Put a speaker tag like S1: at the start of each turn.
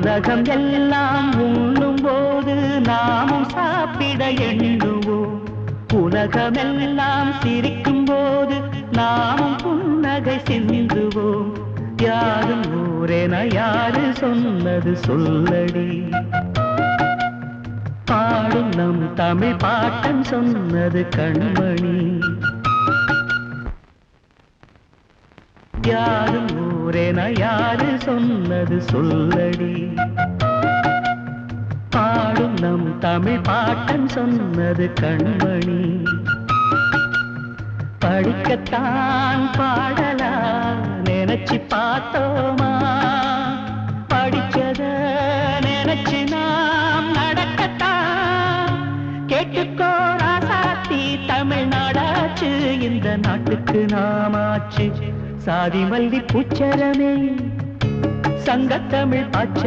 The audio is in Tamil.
S1: உலகம் எல்லாம் உண்ணும் போது நாமும் சாப்பிட எண்ணுவோம். உலகமெல்லாம் சிரிக்கும் போது நாமும் புன்னகை சிந்துவோம். யாரும் ஊரென யாரு சொன்னது சொல்லடி, பாடும் நம் தமிழ் பாட்டன் சொன்னது கண்மணி. யாரும் ஊரென யாரு சொன்னது சொல்லடி, பாடும் நம் தமிழ் பாட்டன் சொன்னது கண்மணி. படிக்கத்தான் பாடலா நினைச்சு பார்த்தோமா, படிச்சத நினைச்சு நாம் நடக்கத்தான். கேட்டுக்கோ ராசாத்தி, தமிழ்நாடாச்சு இந்த நாட்டுக்கு நாமாச்சு. சாதி மல்லி பூச்சரமே சங்கத்தமிழ் பாச்ச